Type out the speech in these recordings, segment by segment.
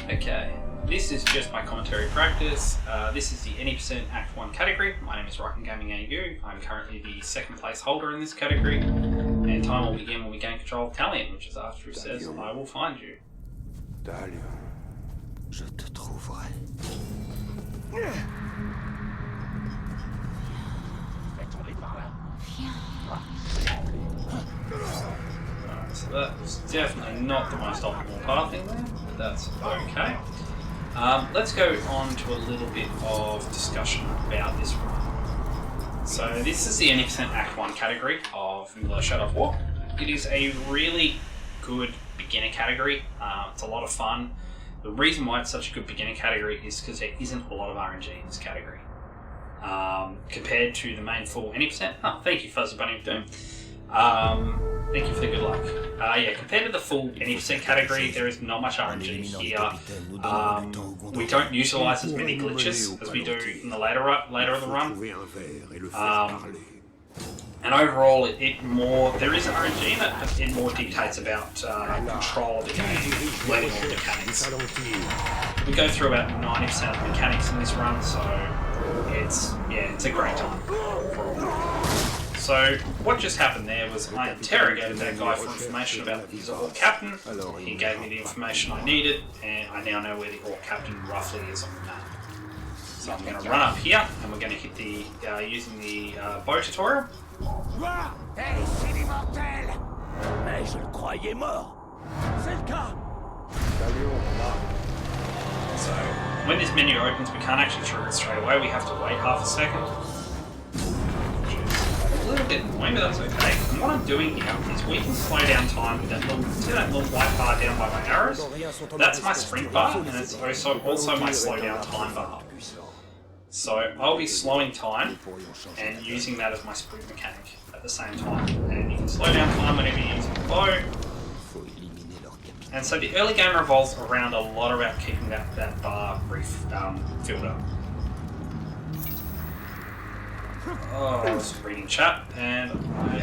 Okay, this is just my commentary practice. This is the Any Percent Act 1 category. My name is Rocken Gaming AU. I'm currently the second place holder in this category. And time will begin when we gain control of Talion, which is after it says, I will find you. Talion, je te trouverai. So that's definitely not the most optimal pathing there, but that's okay. Let's go on to a little bit of discussion about this run. So this is the Any Percent Act 1 category of Vanilla Shadow of War. It is a really good beginner category. It's a lot of fun. The reason why it's such a good beginner category is because there isn't a lot of RNG in this category. Compared to the main full Any Percent. Oh, thank you, Fuzzy Bunny of Doom. Thank you for the good luck. Yeah, compared to the full Any Percent category, there is not much RNG here. We don't utilise as many glitches as we do in the later of the run. And overall, there is RNG in it, but it more dictates about control of the game, learning all the mechanics. We go through about 90% of the mechanics in this run, so it's a great time. So what just happened there was I interrogated that guy for information about his Orc Captain. He gave me the information I needed, and I now know where the Orc Captain roughly is on the map. So I'm going to run up here, and we're going to hit the using the bow tutorial. Hey, city mortel! Mais je le croyais mort. C'est le cas. So when this menu opens, we can't actually trigger it straight away. We have to wait half a second. A little bit annoying, but that's okay. And what I'm doing here is we can slow down time with that little white bar down by my arrows. That's my sprint bar, and it's also my slow down time bar. So I'll be slowing time and using that as my sprint mechanic at the same time. And you can slow down time whenever you're using the bow. And so the early game revolves around a lot about keeping that bar filled up. Oh, I was reading chat and I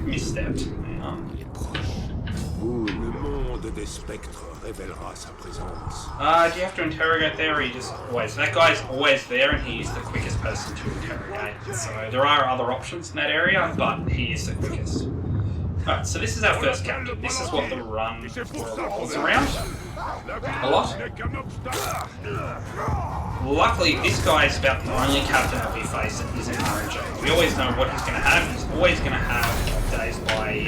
misstepped. Hang on. Le monde des spectres révélera sa présence. Do you have to interrogate there, or you just always? That guy's always there, and he is the quickest person to interrogate. So there are other options in that area, but he is the quickest. Alright, so this is our first captain. This is what the run revolves around. A lot. Luckily, this guy is about the only captain that we face that isn't RNG. We always know what he's going to have. He's always going to have Dazed by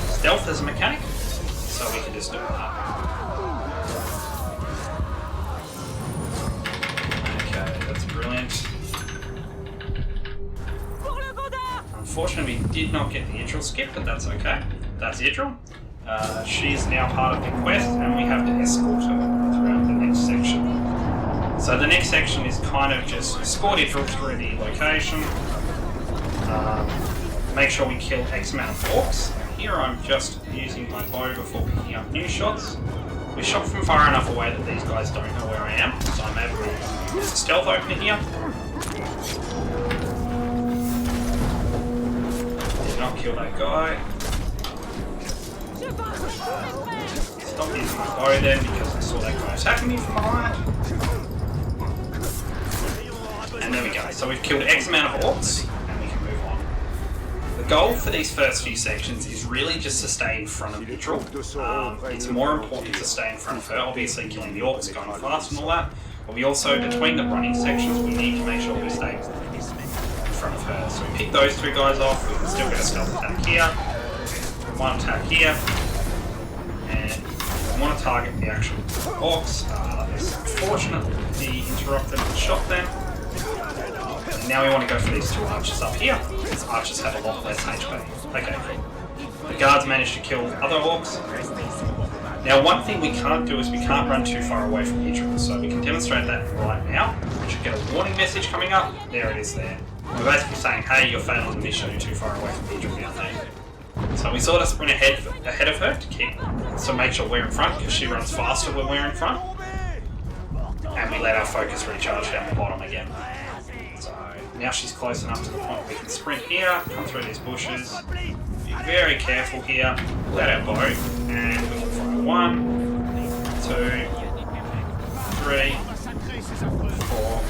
stealth as a mechanic, so we can just do that. Okay, that's brilliant. Unfortunately, we did not get the Idril skip, but that's okay. That's Idril. She's now part of the quest, and we have to escort her throughout the next section. So the next section is kind of just escort Idril through the location. Make sure we kill X amount of orcs. Here I'm just using my bow before picking up new shots. We shot from far enough away that these guys don't know where I am, so I'm able to use a stealth opener here. Did not kill that guy. Stop using my bow then because I saw that guy attacking me from behind. And there we go. So we've killed X amount of orcs. The goal for these first few sections is really just to stay in front of Idril. It's more important to stay in front of her, obviously killing the orcs, going fast and all that, but we also, between the running sections, we need to make sure we stay in front of her. So we pick those two guys off, we can still get a stealth attack here, one attack here, and we want to target the actual orcs. It's unfortunate the interrupter shot them. Now we want to go for these two archers up here. These archers have a lot less HP. Okay, cool. The guards managed to kill other orcs. Now one thing we can't do is we can't run too far away from Idril, so we can demonstrate that right now. We should get a warning message coming up. There it is there. We're basically saying, hey, you're failing the mission, you're too far away from Idril down there. So we sort of sprint ahead of her to make sure we're in front, because she runs faster when we're in front. And we let our focus recharge down the bottom again. Now she's close enough to the point we can sprint here, come through these bushes, be very careful here, let our bow, and we can fire 1, 2, 3, 4,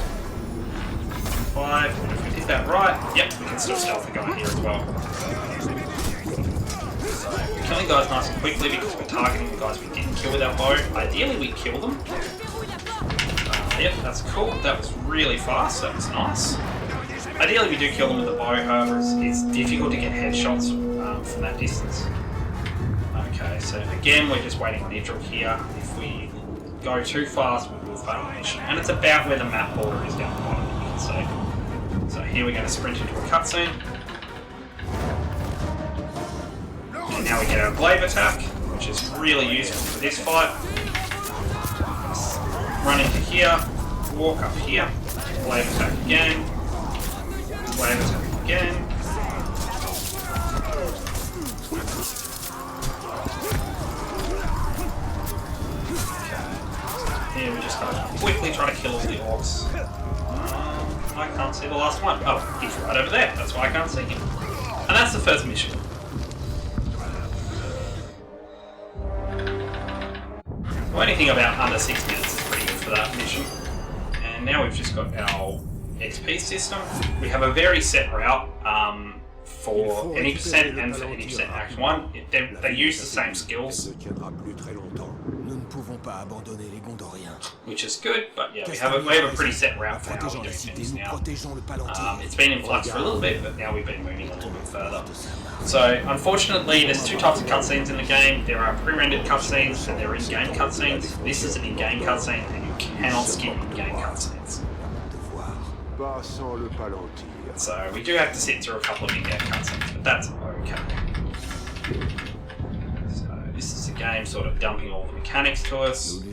5. If we did that right, yep, we can still stealth the guy here as well. So we're killing guys nice and quickly because we're targeting the guys we didn't kill with our bow. Ideally, we kill them. Yep, that's cool. That was really fast. That was nice. Ideally, we do kill them with the bow. However, it's difficult to get headshots from that distance. Okay, so again, we're just waiting on Idril here. If we go too fast, we will fail the mission. And it's about where the map border is down the bottom, you can see. So here we're going to sprint into a cutscene. And now we get our glaive attack, which is really useful for this fight. Run into here, walk up here, glaive attack again, glaive attack again. Here we just gotta quickly try to kill all the orcs. I can't see the last one. Oh, he's right over there. That's why I can't see him. And that's the first mission. Well, anything about under 6 minutes is pretty good for that mission. And now we've just got our XP system. We have a very set route for any percent and for any percent Act 1. They use the same skills, which is good, but yeah, we have a pretty set route for how we do things now. It's been in flux for a little bit, but now we've been moving a little bit further. So, unfortunately, there's 2 types of cutscenes in the game. There are pre-rendered cutscenes and there are in-game cutscenes. This is an in-game cutscene, and you cannot skip in-game cutscenes. So, we do have to sit through a couple of in-game cutscenes, but that's okay. So, this is a game sort of dumping all the mechanics to us.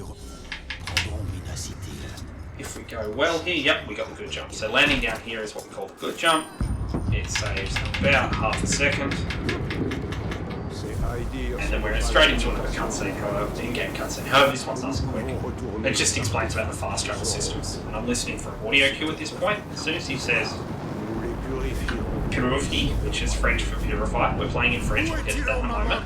If we go well here, yep, we got the good jump. So landing down here is what we call the good jump. It saves about half a second. And then we're straight into another cutscene, however, the in-game cutscene. However, this one's nice and quick. It just explains about the fast travel systems. And I'm listening for an audio cue at this point. As soon as he says purify, which is French for purify, we're playing in French, we'll get to that in a moment.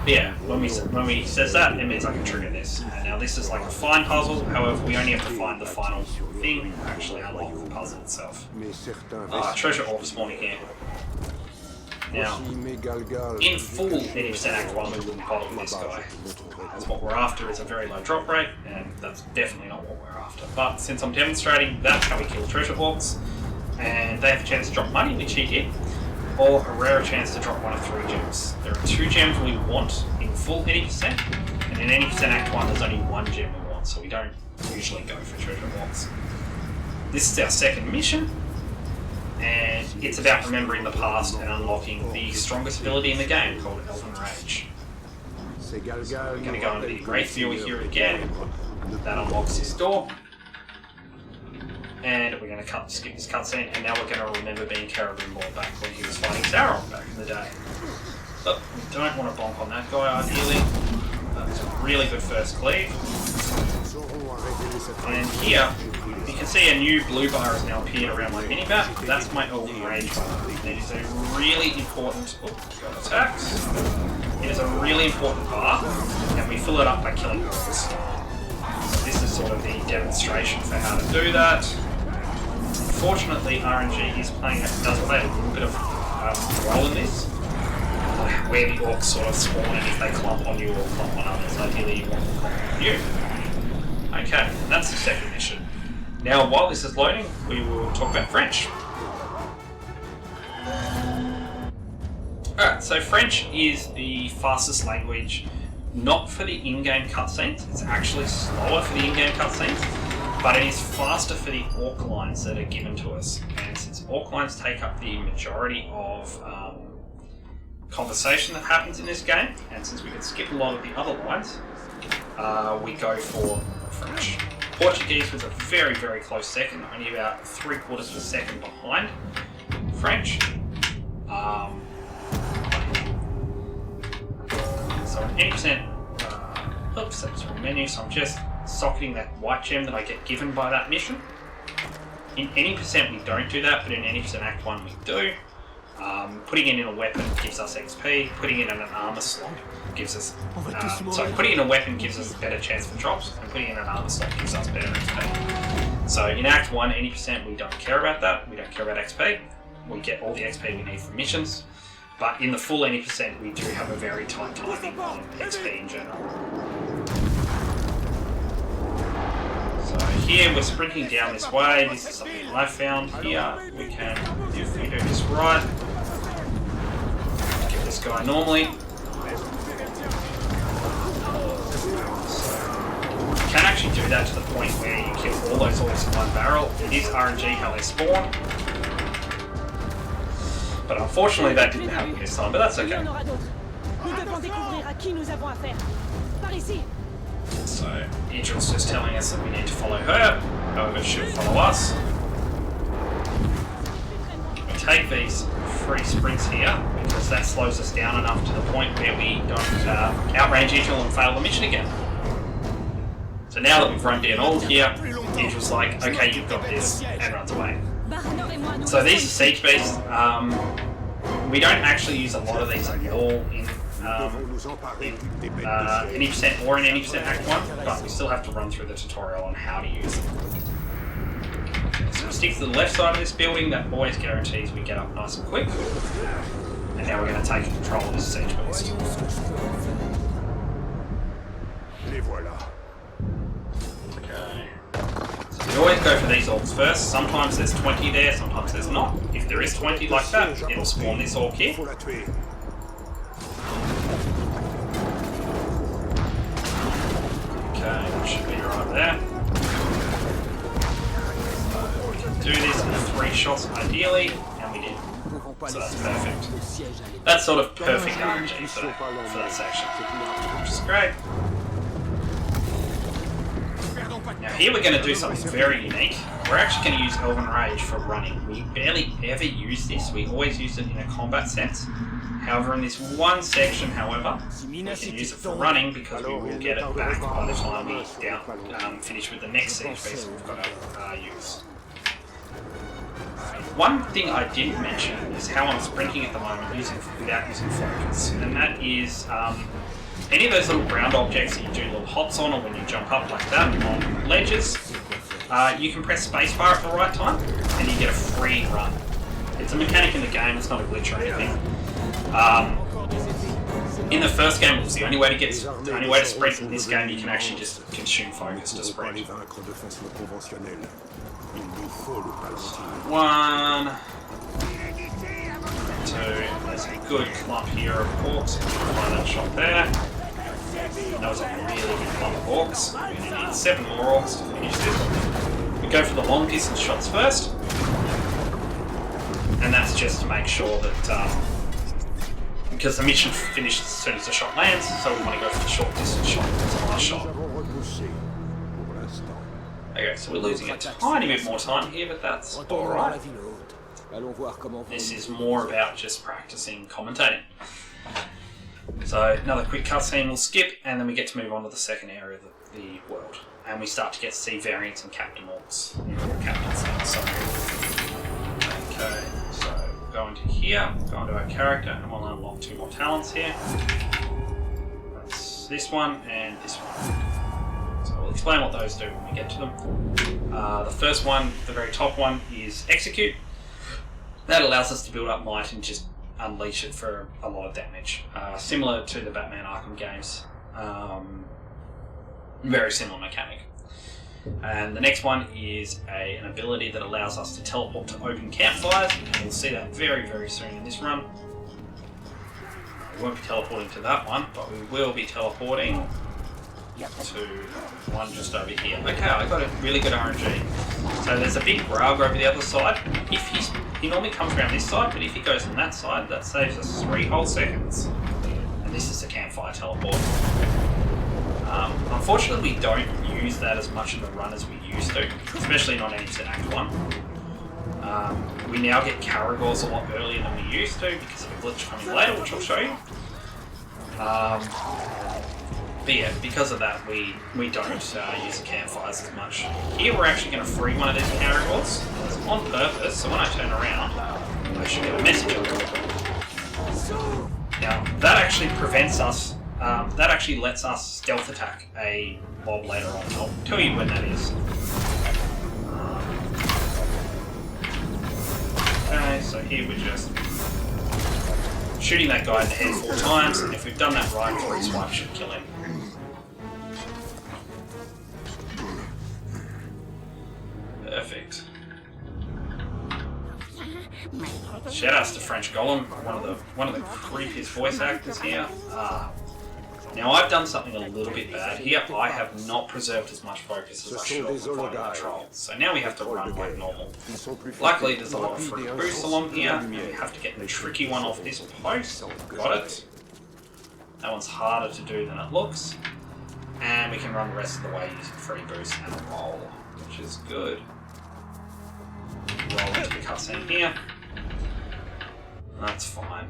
Yeah, when we says that, it means I can trigger this. And now this is like a fine puzzle, however, we only have to find the final thing to actually unlock the puzzle itself. Treasure orb spawning here. Now, in full 80% Act 1, we wouldn't bother with this guy. As what we're after is a very low drop rate, and that's definitely not what we're after. But since I'm demonstrating, that's how we kill treasure orbs, and they have a chance to drop money, which he did, or a rare chance to drop 1 of 3 gems. There are 2 gems we want in full 80%, and in 80% Act 1 there's only 1 gem we want, so we don't usually go for treasure orbs. This is our second mission, and it's about remembering the past and unlocking the strongest ability in the game called Elven Rage. We're going to go into the Great Viewer here again. That unlocks this door. And we're going to skip this cutscene, and now we're going to remember being Celebrimbor back when he was fighting Sauron back in the day. But we don't want to bonk on that guy, ideally. That's a really good first cleave. And here, you can see a new blue bar has now appeared around my minimap. That's my Elven Rage bar. It is a really important attacks. It is a really important bar, and we fill it up by killing orcs. So this is sort of the demonstration for how to do that. Unfortunately, RNG does play a little bit of role in this. Where the orcs sort of spawn and if they clump on you or clump on others, ideally you want them to clump on you. Okay, that's the second mission. Now, while this is loading, we will talk about French. Alright, so French is the fastest language, not for the in-game cutscenes, it's actually slower for the in-game cutscenes, but it is faster for the orc lines that are given to us. And since orc lines take up the majority of conversation that happens in this game, and since we can skip a lot of the other lines, we go for French. Portuguese was a very, very close second, only about 3/4 of a second behind French. So 80%, oops, that's from menu, so I'm just socketing that white gem that I get given by that mission. In any percent we don't do that, but in any percent Act 1 we do. Putting it in a weapon gives us XP, putting it in an armor slot gives us. So putting in a weapon gives us a better chance for drops, and putting in an armor slot gives us better XP. So in Act 1, any percent, we don't care about that. We don't care about XP. We get all the XP we need from missions. But in the full any percent, we do have a very tight timing on XP in general. So here we're sprinting down this way. This is something I found here. We can, if we do this right, get this guy normally. You can actually do that to the point where you kill all those orcs in one barrel. It is RNG how they spawn. But unfortunately that didn't happen this time, but that's okay. So Idril's just telling us that we need to follow her, however she'll follow us. We take these free sprints here because that slows us down enough to the point where we don't outrange Idril and fail the mission again. So now that we've run down all here, Idril's like, okay, you've got this, and runs away. So these are siege beasts. We don't actually use a lot of these at all in any percent or in any percent Act 1, but we still have to run through the tutorial on how to use them. So we stick to the left side of this building, that always guarantees we get up nice and quick. And now we're going to take control of this siege beast. We always go for these orcs first. Sometimes there's 20 there, sometimes there's not. If there is 20 like that, it'll spawn this orc here. Okay, that should be right there. We can do this in 3 shots ideally, and we did. So that's perfect. That's sort of perfect RNG for that section, which is great. Now here we're going to do something very unique. We're actually going to use Elven Rage for running. We barely ever use this, we always use it in a combat sense. However, in this one section, however, we can use it for running because we will get it back by the time we finish with the next siege beast we've got to use. One thing I didn't mention is how I'm sprinting at the moment without using focus, and that is any of those little ground objects that you do little hops on, or when you jump up like that on ledges, you can press spacebar at the right time and you get a free run. It's a mechanic in the game, it's not a glitch or anything. In the first game it was the only way to sprint. In this game you can actually just consume focus to sprint. 1, 2, there's a good clump here of orcs. Find that shot there. That was a really good clump of orcs. We're going to need 7 more orcs to finish this. We go for the long distance shots first. And that's just to make sure that, because the mission finishes as soon as the shot lands, so we want to go for the short distance shot as the last shot. Okay, so we're losing a tiny bit more time here, but that's alright. This is more about just practicing commentating. So another quick cutscene we'll skip, and then we get to move on to the second area of the world. And we start to get to see variants and captain orcs. Okay, so we'll go into here, go into our character, and we'll unlock 2 more talents here. That's this one and this one. So we'll explain what those do when we get to them. The first one, the very top one, is Execute. That allows us to build up might and just unleash it for a lot of damage. Similar to the Batman Arkham games. Very similar mechanic. And the next one is an ability that allows us to teleport to open campfires. And we'll see that very, very soon in this run. We won't be teleporting to that one, but we will be teleporting to one just over here. Okay, I got a really good RNG. So there's a big Graug over the other side. He normally comes around this side, but if he goes on that side, that saves us 3 whole seconds. And this is the campfire teleport. Unfortunately, we don't use that as much in the run as we used to, especially not in Act 1. We now get Caragors a lot earlier than we used to because of a glitch coming later, which I'll show you. But yeah, because of that, we don't use the campfires as much. Here we're actually going to free one of these Caragors on purpose, so when I turn around, I should get a message on it. Now, that actually prevents us that actually lets us stealth attack a mob later on. I'll tell you when that is. Okay, so here we're just shooting that guy in the head 4 times, and if we've done that right, 3 swipes should kill him. Perfect. Shoutouts to French Golem, one of the creepiest voice actors here. Now I've done something a little bit bad here. I have not preserved as much focus as I should have for fighting the troll. So now we have to run like normal. Luckily there's a lot of free boosts along here, and we have to get the tricky one off this post. Got it. That one's harder to do than it looks. And we can run the rest of the way using free boost and a roll, which is good. Roll into the cutscene here. That's fine.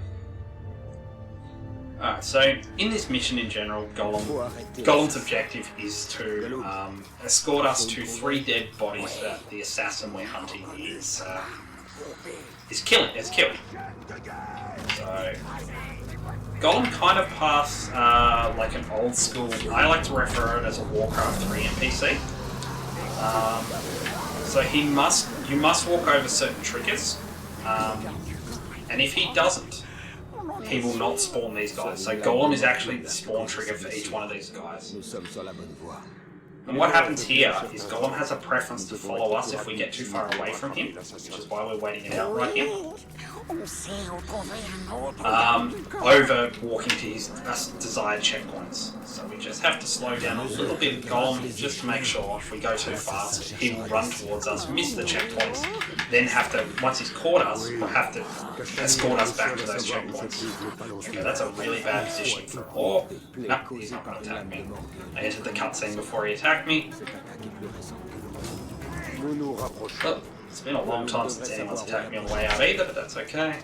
Alright, so in this mission in general, Golem's objective is to escort us to 3 dead bodies that the assassin we're hunting is killing. So Golem kind of passed like an old school. I like to refer it as a Warcraft 3 NPC. So you must walk over certain triggers, and if he doesn't, he will not spawn these guys. So Golem is actually the spawn trigger for each one of these guys. And what happens here is Golem has a preference to follow us if we get too far away from him, which is why we're waiting it out right here, over walking to his desired checkpoints. So we just have to slow down a little bit with Golem just to make sure if we go too fast, he will run towards us, miss the checkpoints, then have to, once he's caught us, we'll have to escort us back to those checkpoints. Okay, that's a really bad position for Orc. No, he's not going to attack me. I entered the cutscene before he attacked me. Oh, it's been a long time since anyone's attacked me on the way out either, but that's okay.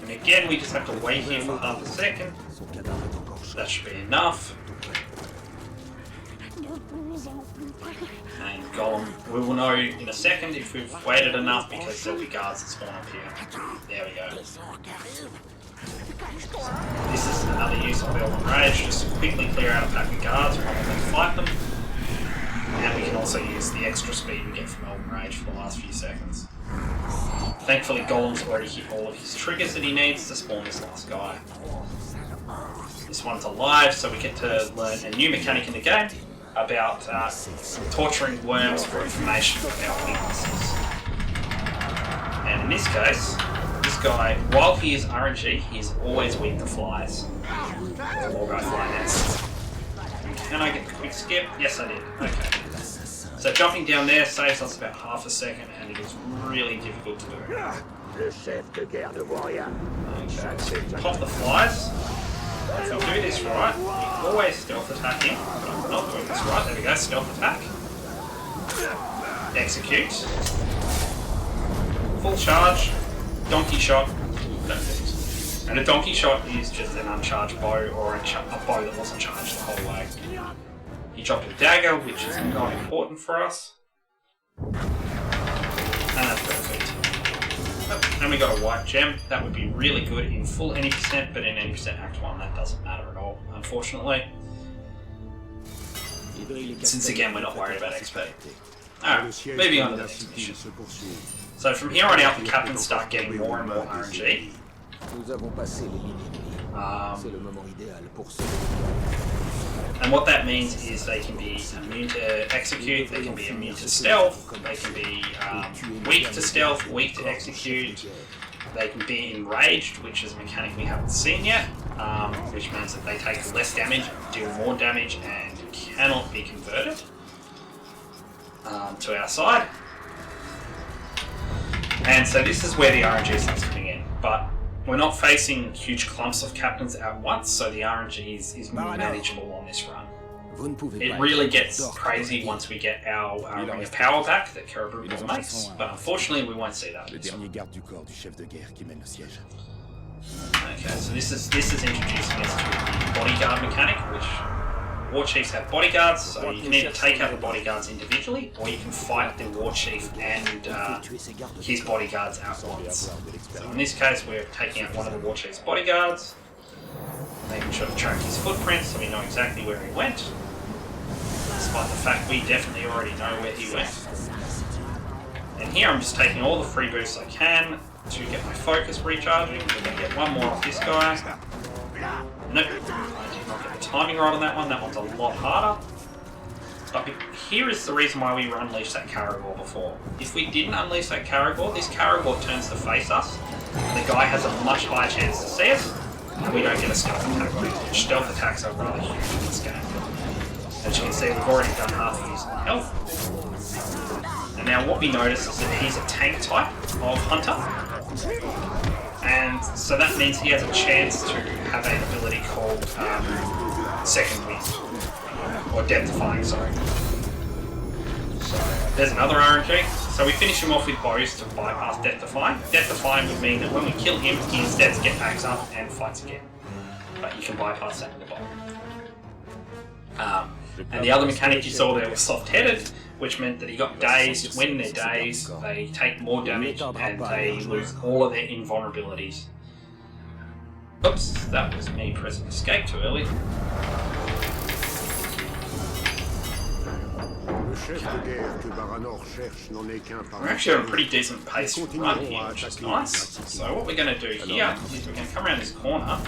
And again, we just have to wait here for half a second. That should be enough. And Golem, we will know in a second if we've waited enough because there'll be guards that spawn up here. There we go. This is another use of Elven Rage, just to quickly clear out a pack of guards rather than fight them. And we can also use the extra speed we get from Elven Rage for the last few seconds. Thankfully Golem's already hit all of his triggers that he needs to spawn this last guy. This one's alive, so we get to learn a new mechanic in the game about torturing worms for information about weaknesses. And in this case, this guy, while he is RNG, he is always weak to flies. The Morgai fly nest. Can I get the quick skip? Yes, I did. Okay. So jumping down there saves us about half a second, and it is really difficult to do. Okay, so pop the flies. If we do this right, you can always stealth attack him, but I'm not doing this right. There we go, stealth attack. Execute. Full charge. Donkey shot. Perfect. And a donkey shot is just an uncharged bow, or a bow that wasn't charged the whole way. He dropped a dagger, which is not important for us. And that's perfect. And we got a white gem. That would be really good in full 80%, but in 80% Act 1 that doesn't matter at all, unfortunately. Since again we're not worried about XP. Alright, moving on to the next mission. So from here on out the captains start getting more and more RNG. And what that means is they can be immune to execute, they can be immune to stealth, they can be weak to stealth, weak to execute, they can be enraged, which is a mechanic we haven't seen yet, which means that they take less damage, deal more damage, and cannot be converted to our side. And so this is where the RNG starts coming in, but we're not facing huge clumps of captains at once, so the RNG is more manageable on this run. It really gets crazy once we get our Ring of Power back that Caribou makes, but unfortunately we won't see that this one. Okay, so this is introducing us to the bodyguard mechanic, which war chiefs have bodyguards, so you can either take out the bodyguards individually, or you can fight the war chief and his bodyguards at once. So in this case, we're taking out one of the war chief's bodyguards. Making sure to track his footprints so we know exactly where he went. Despite the fact we definitely already know where he went. And here I'm just taking all the free boosts I can to get my focus recharging. We're going to get one more off this guy. Nope, I did not get the timing right on that one. That one's a lot harder. But here is the reason why we unleashed that Caragor before. If we didn't unleash that Caragor, this Caragor turns to face us. And the guy has a much higher chance to see us. And we don't get a stealth attack on it. Stealth attacks are rather huge in this game. As you can see, we've already done half of his health. And now what we notice is that he's a tank type of hunter. And so that means he has a chance to have an ability called Second Wind. Or Death Defying, sorry. So there's another RNG. So we finish him off with bows to bypass Death Defying. Death Defying would mean that when we kill him, he instead gets backs up and fights again. But you can bypass that with the bow. And the other mechanic you saw there was soft-headed, which meant that he got dazed. When they're dazed, they take more damage and they lose all of their invulnerabilities. Oops, that was me pressing escape too early. We're actually on a pretty decent pace run here, which is nice. So what we're going to do here is we're going to come around this corner,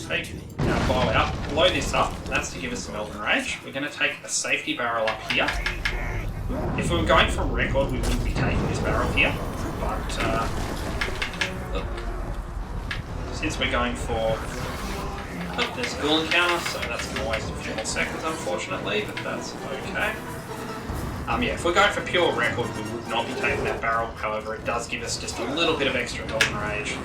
take our bow out, blow this up. That's to give us some Elven Rage. We're going to take a safety barrel up here. If we were going for record, we wouldn't be taking this barrel here, but since we're going for... Oh, there's a ghoul encounter, so that's going to waste a few more seconds, unfortunately, but that's okay. Yeah, if we're going for pure record, we would not be taking that barrel. However, it does give us just a little bit of extra Elven Rage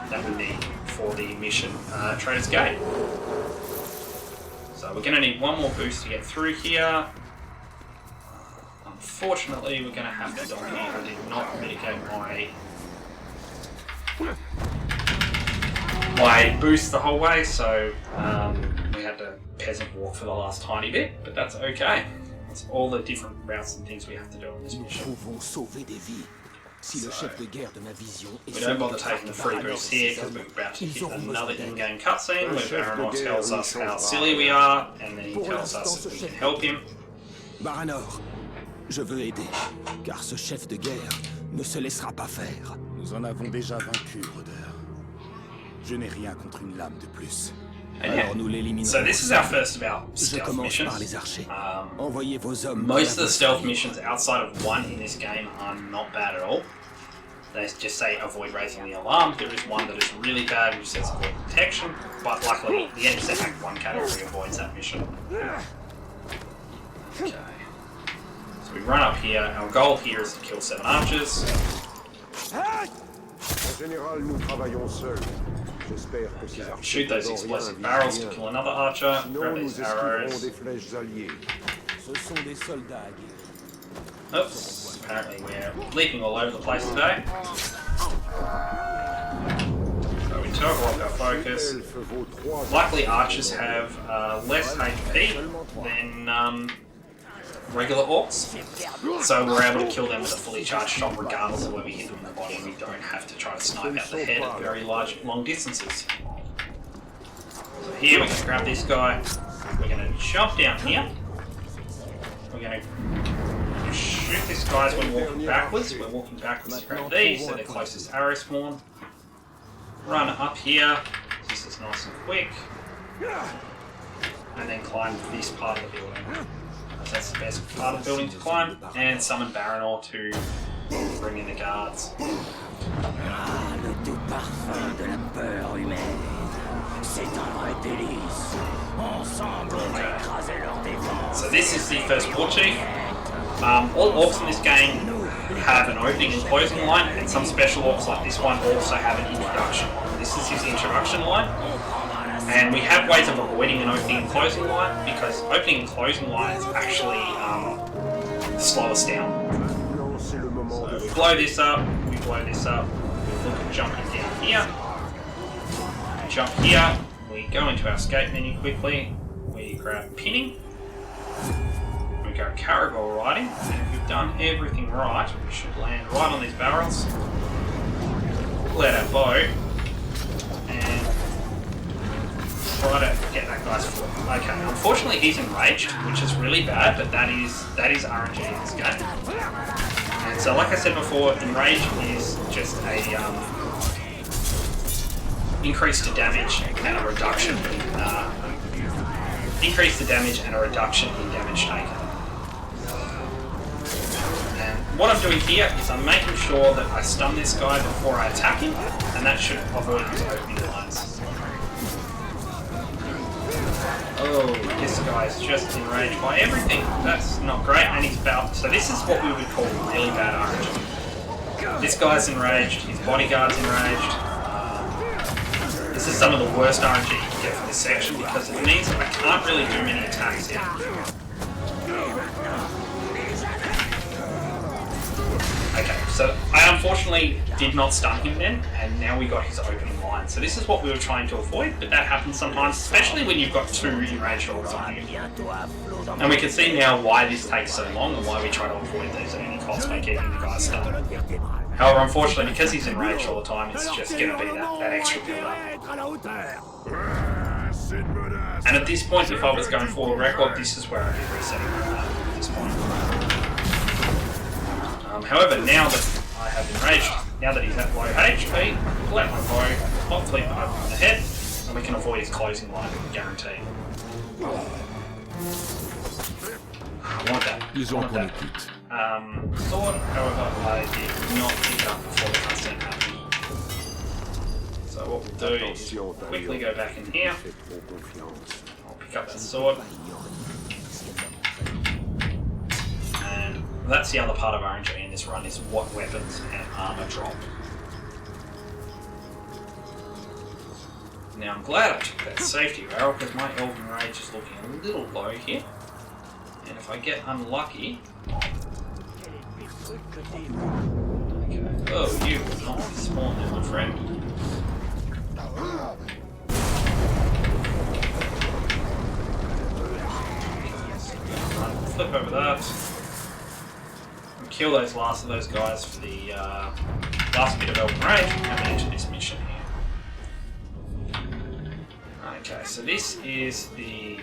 that we need for the mission Trader's Gate. So we're going to need one more boost to get through here. Unfortunately, we're going to have to donkey. I did not mitigate my boost the whole way, so we had to peasant walk for the last tiny bit, but that's okay. It's all the different routes and things we have to do on this mission. So, we don't bother taking the free boost here because we're about to hit another in-game cutscene where Baranor tells us how silly we are, and then he tells us that we can help him. Baranor, je veux aider, car ce chef de guerre ne se laissera pas faire. Nous en avons déjà vaincu, Rôdeur. Je n'ai rien contre une lame de plus. So this is our first of our stealth missions. Most of the stealth missions outside of one in this game are not bad at all. They just say avoid raising the alarm. There is one that is really bad which says avoid detection, but luckily the NPC Act 1 category avoids that mission. Okay. So we run up here. Our goal here is to kill 7 archers. Okay, shoot those explosive barrels to kill another archer, grab these arrows. Oops, apparently we're leaping all over the place today. So we turbo off our focus. Luckily archers have less HP than regular orcs, so we're able to kill them with a fully charged shot regardless of where we hit them in the body. We don't have to try to snipe out the head at very long distances. So here we're going to grab this guy, we're going to jump down here, we're going to shoot this guy as we're walking backwards. We're walking backwards to grab these, so they're closest arrow spawn. Run up here, this is nice and quick, and then climb this part of the building. That's the best part of the building to climb, and summon Baranor to bring in the guards. So this is the first war chief. All orcs in this game have an opening and closing line, and some special orcs like this one also have an introduction line. This is his introduction line. And we have ways of avoiding an opening and closing line, because opening and closing lines actually slow us down. So we blow this up, we look at jumping down here. Jump here, we go into our escape menu quickly, we grab pinning, we go Caragor riding, and if we've done everything right, we should land right on these barrels. Pull out our bow, and try to get that guy's foot. Okay, unfortunately he's enraged, which is really bad, but that is RNG in this game. And so like I said before, enrage is just a increase to damage and a reduction in increase the damage and a reduction in damage taken. And what I'm doing here is I'm making sure that I stun this guy before I attack him, and that should avoid his opening lines. Oh, this guy is just enraged by everything. That's not great, and he's about. So this is what we would call really bad RNG. This guy's enraged, his bodyguard's enraged. This is some of the worst RNG you can get from this section because it means that I can't really do many attacks here. Okay, so I unfortunately did not stun him then, and now we got his opening line. So this is what we were trying to avoid, but that happens sometimes, especially when you've got two enraged orcs on you. And we can see now why this takes so long and why we try to avoid these at any cost by keeping the guy stunned. However, unfortunately, because he's enraged all the time, it's just going to be that extra build-up. And at this point, if I was going for a record, this is where I'd be resetting at this point. However, now that I have enraged, now that he's at low HP, pull out my bow, hopefully put him on the head, and we can avoid his closing line, guaranteed. I want that. Sword, however, I did not pick up before the cutscene happened. So what we'll do is quickly go back in here. I'll pick up that sword. And that's the other part of RNG in this run, is what weapons and armor drop. Now I'm glad I took that safety barrel because my Elven Rage is looking a little low here. And if I get unlucky... Okay. Oh, you will not spawn there, my friend. Flip over that. And kill those last of those guys for the last bit of Elven Rage and come into this mission here. Okay, so this is the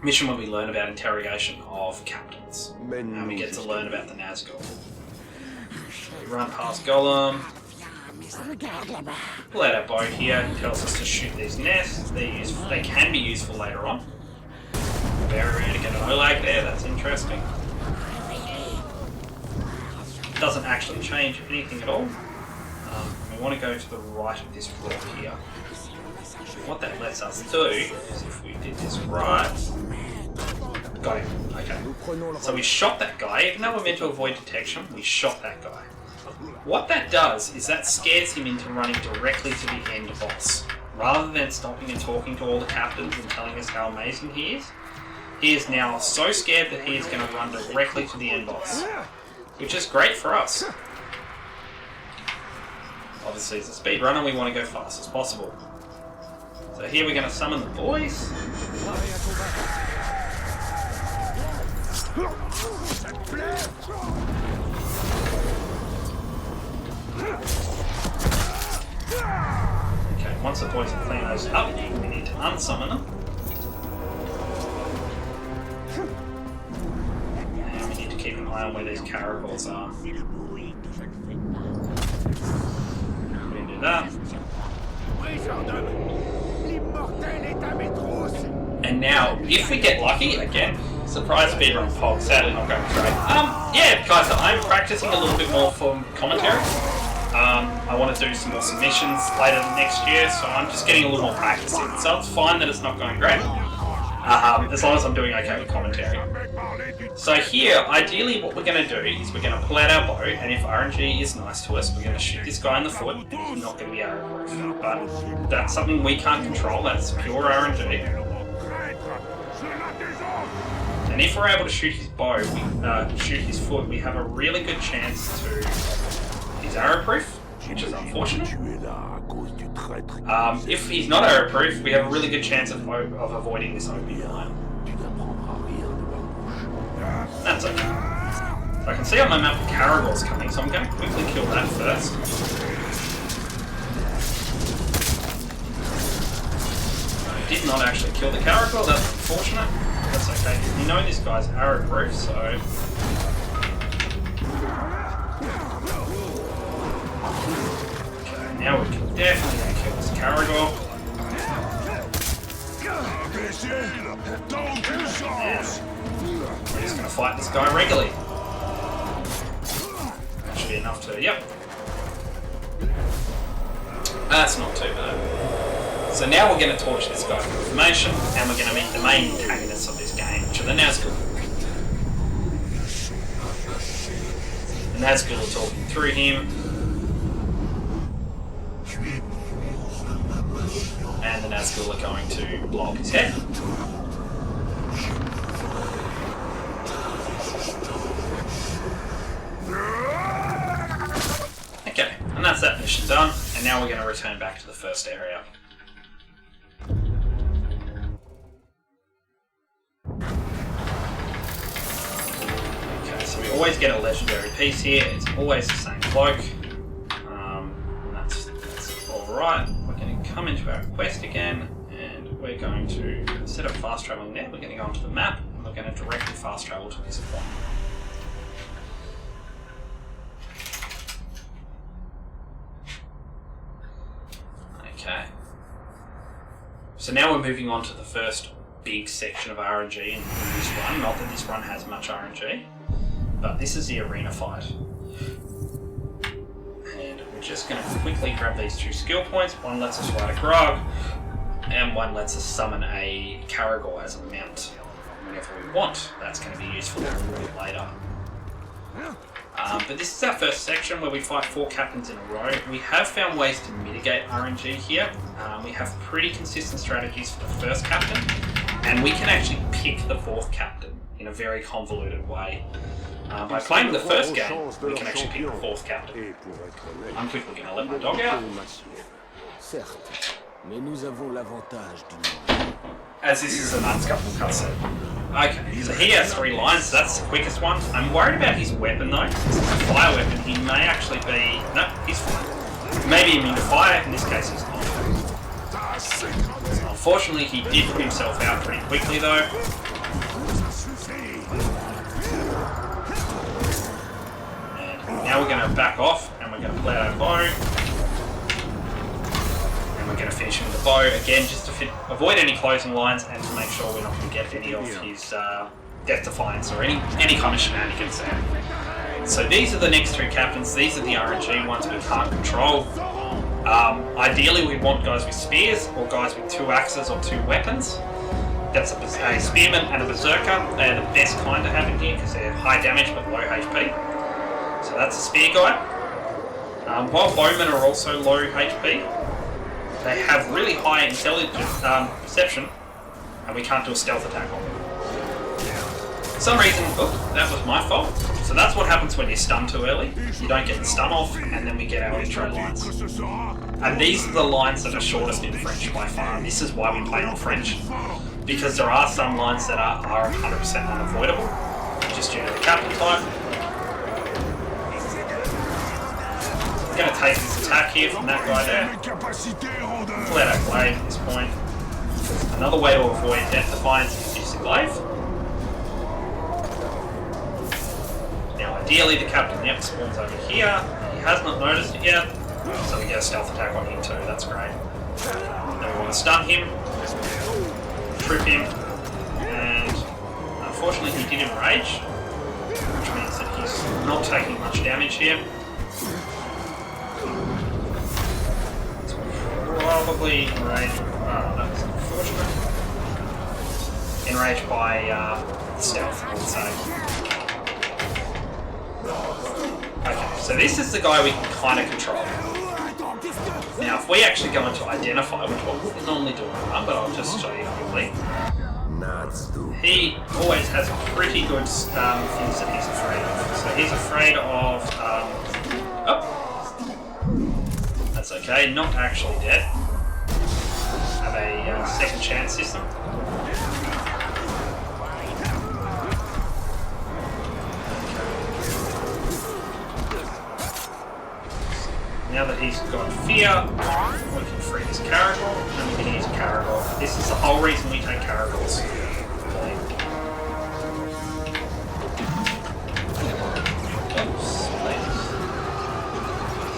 mission where we learn about interrogation of captains. And we get to learn about the Nazgul. We run past Golem. Pull out our bow here. It tells us to shoot these nests. They can be useful later on. Very rare to get an Olag there, that's interesting. Doesn't actually change anything at all. We want to go to the right of this rock here. What that lets us do is, if we did this right... Got him, okay. So we shot that guy, even though we're meant to avoid detection, we shot that guy. What that does is that scares him into running directly to the end boss. Rather than stopping and talking to all the captains and telling us how amazing he is now so scared that he is going to run directly to the end boss. Which is great for us. Obviously as a speedrunner we want to go fast as possible. So here we're going to summon the boys. Okay, once the boys have cleaned those up, we need to unsummon them. And we need to keep an eye on where these caragors are. We can do that. And now, if we get lucky, again, surprise speedrun Pog, sadly not going great. Yeah, guys, I'm practicing a little bit more for commentary. I want to do some more submissions later next year, so I'm just getting a little more practice in. So it's fine that it's not going great, as long as I'm doing okay with commentary. So here, ideally what we're going to do is we're going to pull out our bow, and if RNG is nice to us, we're going to shoot this guy in the foot. He's not going to be arrow-proof, but that's something we can't control, that's pure RNG. And if we're able to shoot his bow, shoot his foot, we have a really good chance to... He's arrow-proof, which is unfortunate. If he's not arrow-proof, we have a really good chance of avoiding this opening line. That's okay. So I can see on my map the Caragor's coming, so I'm going to quickly kill that first. did not actually kill the Caragor. That's unfortunate. That's okay. You know this guy's arrow proof, so. Okay, now we can definitely gonna kill this Caragor. And we're just gonna fight this guy regularly. That should be enough to. Yep. That's not too bad. So now we're going to torch this guy for information, and we're going to meet the main antagonists of this game, which are the Nazgul. The Nazgul are talking through him, and the Nazgul are going to blow up his head. Okay, and that's that mission done, and now we're going to return back to the first area. Always get a legendary piece here. It's always the same cloak. That's alright. We're going to come into our quest again, and we're going to, instead of fast traveling there, we're going to go onto the map, and we're going to directly fast travel to this point. Okay. So now we're moving on to the first big section of RNG in this run. Not that this run has much RNG. But this is the arena fight. And we're just going to quickly grab these 2 skill points. One lets us ride a Grog, and one lets us summon a Caragor as a mount whenever we want. That's going to be useful a little bit later. But this is our first section where we fight 4 captains in a row. We have found ways to mitigate RNG here. We have pretty consistent strategies for the first captain, and we can actually pick the 4th captain in a very convoluted way. By playing the first game, we can actually pick the 4th captain. I'm quickly going to let my dog out. As this is an unscuffable cutscene. Okay, so he has 3 lines, so that's the quickest one. I'm worried about his weapon though. Since it's a fire weapon, he may actually be... No, he's fine. He may be immune to fire, in this case he's not. Unfortunately, he did put himself out pretty quickly though. Now we're going to back off, and we're going to pull out our bow, and we're going to finish him with the bow again, just to avoid any closing lines and to make sure we're not going to get any of his Death Defiance or any kind of shenanigans there. So these are the next 2 captains. These are the RNG ones we can't control. Ideally, we want guys with spears or guys with 2 axes or 2 weapons. That's a spearman and a berserker. They're the best kind to have in here because they're high damage but low HP. So that's a spear guy. While bowmen are also low HP, they have really high intelligence, perception, and we can't do a stealth attack on them. For some reason, that was my fault. So that's what happens when you stun too early. You don't get the stun off, and then we get our intro lines. And these are the lines that are shortest in French by far. This is why we play on French, because there are some lines that are 100% unavoidable, just due to the captain type. We're going to take this attack here from that guy there. Pull out our glaive at this point. Another way to avoid Death Defiance is use the glaive. Now ideally the captain spawns over here. He has not noticed it yet, so we get a stealth attack on him too, that's great. Then we want to stun him, trip him, and unfortunately he did enrage, which means that he's not taking much damage here. Probably enraged. That was unfortunate. Enraged by stealth, I would say. Okay, so this is the guy we can kind of control. Now, if we actually go into identify, which what we normally do in a run, but I'll just show you quickly. He always has pretty good things that he's afraid of. So he's afraid of. That's okay, not actually dead. Have a second chance system. Now that he's got fear, we can free this Caragor, and we can use Caragor Caragor. This is the whole reason we take Caragors.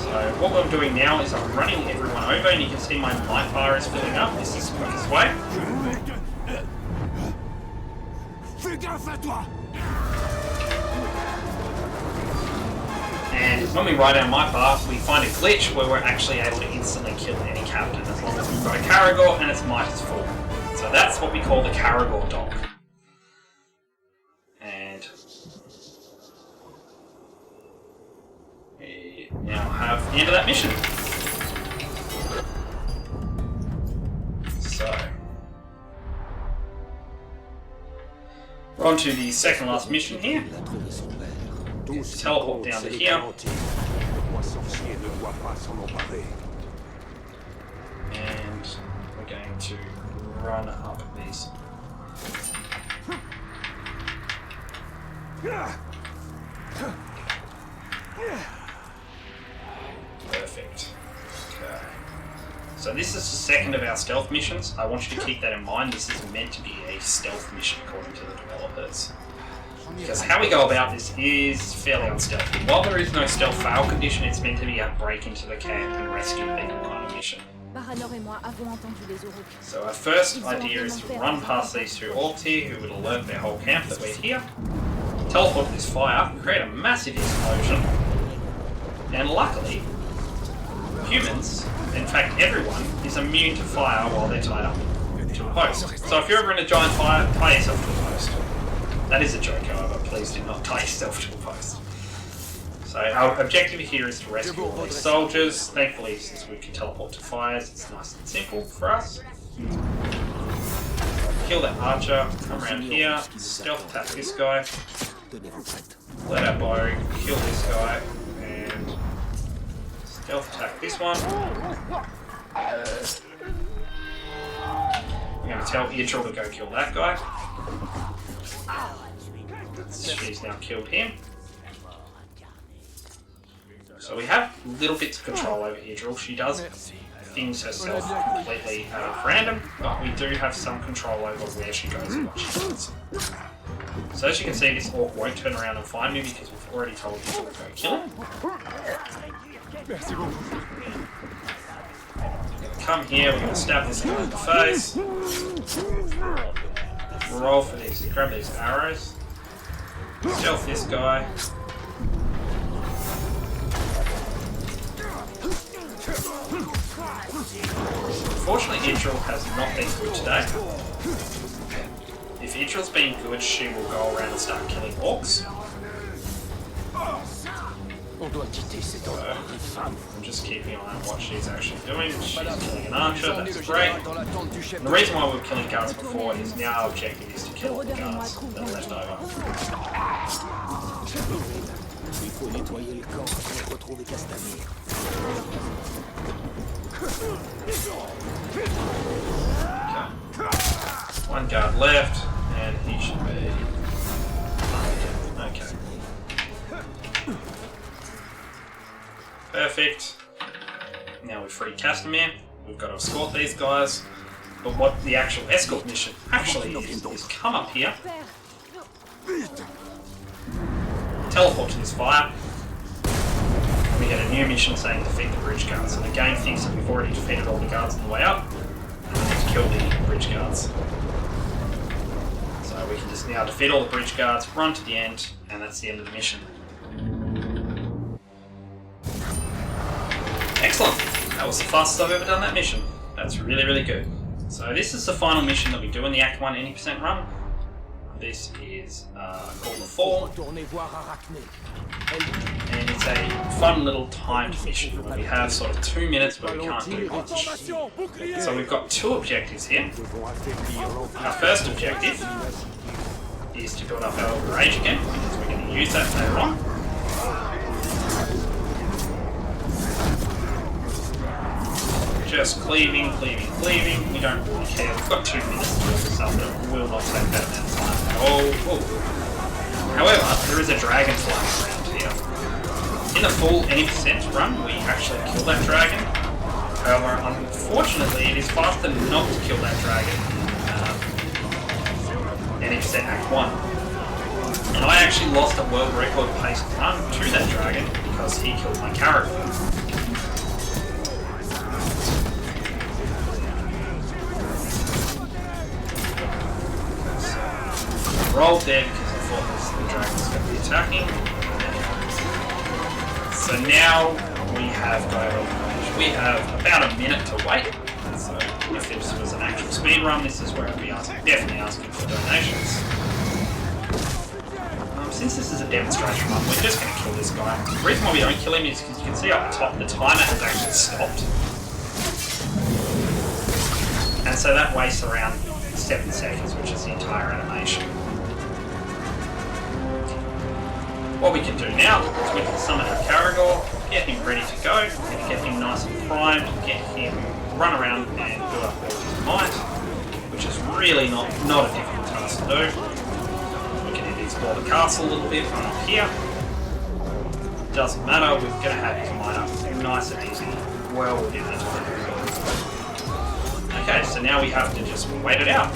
So what I'm doing now is I'm running everyone over, and you can see my life bar is filling up. This is the quickest way. And when we ride down my path, we find a glitch where we're actually able to instantly kill any captain as long as we've got a Caragor and its might is full. So that's what we call the Caragor dog. And we now have the end of that mission. So we're on to the second last mission here. Teleport down to here. And we're going to run up these. Perfect. Okay. So this is the second of our stealth missions. I want you to keep that in mind. This is meant to be a stealth mission according to the developers. Because how we go about this is fairly unstealthy. While there is no stealth fail condition, it's meant to be a break into the camp and rescue people kind of mission. So our first idea is to run past these two orcs here who would alert their whole camp that we're here. Teleport to this fire, create a massive explosion, and luckily, humans, in fact everyone, is immune to fire while they're tied up to a post. So if you're ever in a giant fire, tie yourself to a post. That is a joke, however, please do not tie yourself to a post. So our objective here is to rescue all these soldiers. Thankfully, since we can teleport to fires, it's nice and simple for us. Kill that archer, come around here, stealth attack this guy, let our bow, kill this guy, and stealth attack this one. I'm going to tell Idril to go kill that guy. She's now killed him. So we have little bits of control over Idril. She does things herself completely out of random, but we do have some control over where she goes and what she does. So as you can see, this orc won't turn around and find me because we've already told Idril to go kill him. Come here, we're going to stab this guy in the face. Roll for these, grab these arrows. Stealth this guy. Unfortunately, Idril has not been good today. If Idril's been good, she will go around and start killing orcs. I'm just keeping an eye on what she's actually doing. She's killing an archer, that's great. And the reason why we were killing guards before is now our objective is to kill all the guards that are left over. Okay. One guard left, and he should be... Okay. Perfect. Now we've freed Castamere. We've got to escort these guys. But what the actual escort mission actually is come up here, teleport to this fire, and we get a new mission saying defeat the bridge guards. And the game thinks that we've already defeated all the guards on the way up, and we need to kill the bridge guards. So we can just now defeat all the bridge guards, run to the end, and that's the end of the mission. Excellent! That was the fastest I've ever done that mission. That's really, really good. So this is the final mission that we do in the Act 1 80% run. This is called The Fall. And it's a fun little timed mission where we have sort of 2 minutes where we can't do much. So we've got two objectives here. Our first objective is to build up our Elder Rage again, because we're going to use that later on. Just cleaving. We don't really care. We've got 2 minutes to build this up, but it will not take that amount of time at all. However, there is a dragon flying around here. In a full 80% run, we actually kill that dragon. However, unfortunately, it is faster not to kill that dragon than if it's in Act 1. And I actually lost a world record pace run to that dragon because he killed my character. So, rolled there because I thought the dragon was going to be attacking. So now we have we have about a minute to wait. So if this was an actual speed run, this is where I'd be definitely asking for donations. Since this is a demonstration run, we're just going to kill this guy. The reason why we don't kill him is because you can see up top the timer has actually stopped. And so that wastes around 7 seconds, which is the entire animation. What we can do now is we can summon our Caragor, get him ready to go, get him nice and primed, get him run around and build up all his might, which is really not a difficult task to do. We can explore the castle a little bit from up here. Doesn't matter, we're going to have his might up nice and easy, well within this window. Okay, so now we have to just wait it out.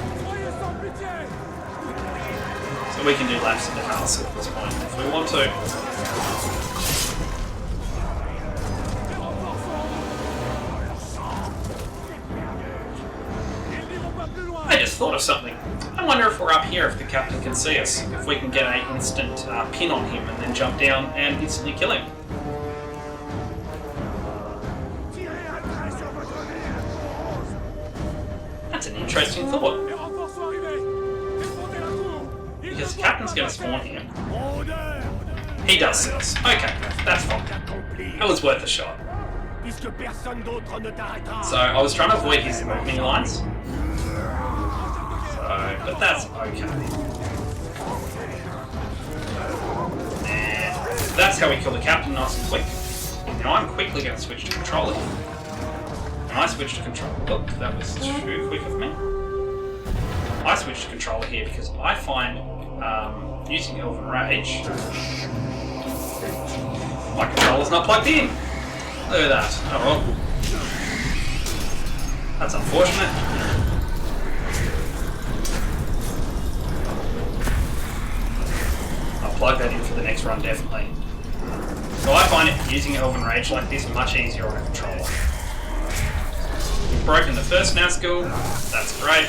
So we can do laps in the castle at this point if we want to. I just thought of something. I wonder if we're up here, if the captain can see us, if we can get an instant pin on him and then jump down and instantly kill him. That's an interesting thought. Because the captain's going to spawn here. He does see us. Okay, that's fine. That was worth a shot. So I was trying to avoid his opening lines. But that's okay. And that's how we kill the captain nice and quick. Now I'm quickly going to switch to controller. And I switched to controller. Look, that was too quick of me. I switched to controller here because I find using Elven Rage, my controller's not plugged in. Look at that. Oh well. That's unfortunate. I'll plug that in for the next run, definitely. So I find it using Elven Rage like this much easier on a controller. We've broken the first Nazgul. That's great.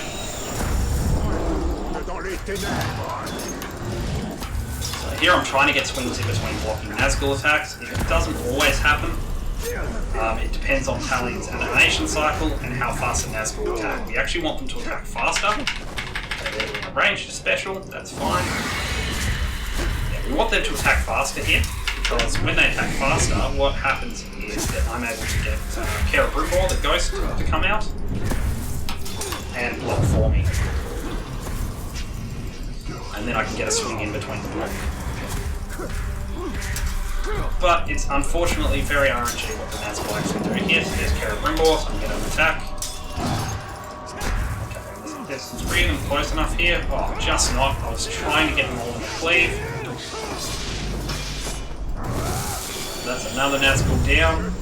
So here I'm trying to get swings in between blocking Nazgul attacks. It doesn't always happen. It depends on Talion's animation cycle and how fast the Nazgul will attack. We actually want them to attack faster. They're doing a ranged special, that's fine. Yeah, we want them to attack faster here, because when they attack faster, what happens is that I'm able to get Kara Brumbor, the ghost, to come out and block for me. And then I can get a swing in between the block. But it's unfortunately very RNG what the Nazgul actually do here. So there's Kara Brumbor, so I'm going to attack. Okay, there's 3 of them close enough here. Oh, just not. I was trying to get them all in the cleave. That's another Nazgul down.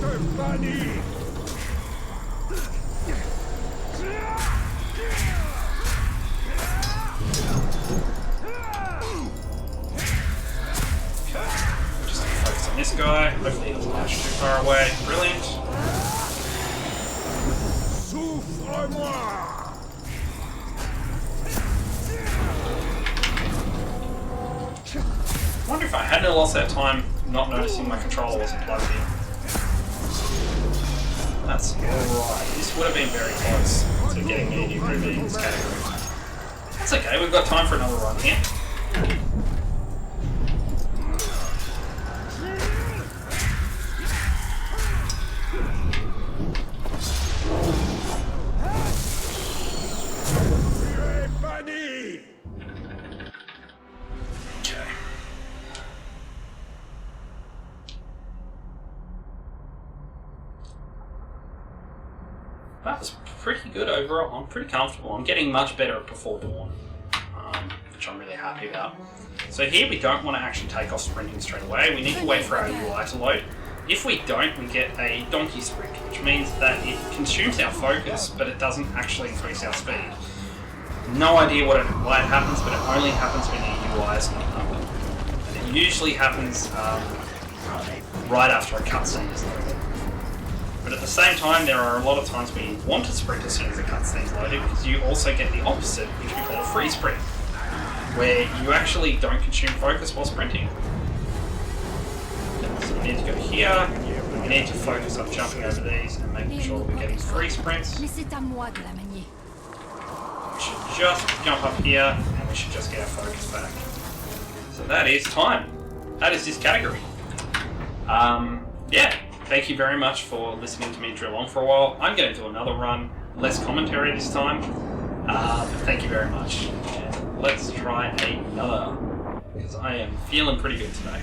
This guy, hopefully he doesn't launch too far away. Brilliant. I wonder if I hadn't lost that time not noticing my controller wasn't plugged in. That's alright. This would have been very close to getting me improving in this category. That's okay, we've got time for another run here. That was pretty good overall. I'm pretty comfortable. I'm getting much better at Before Dawn, which I'm really happy about. So here we don't want to actually take off sprinting straight away. We need to wait for our UI to load. If we don't, we get a donkey sprint, which means that it consumes our focus, but it doesn't actually increase our speed. No idea why it happens, but it only happens when your UI is not numbered. And it usually happens right after a cutscene is loaded. But at the same time, there are a lot of times when you want to sprint as soon as the cutscene is loaded, because you also get the opposite, which we call a free sprint, where you actually don't consume focus while sprinting. So we need to go here, we need to focus on jumping over these and making sure we're getting free sprints. We should just jump up here and we should just get our focus back. So that is time. That is this category. Yeah, thank you very much for listening to me drill on for a while. I'm going to do another run, less commentary this time. But thank you very much. And let's try another, because I am feeling pretty good today.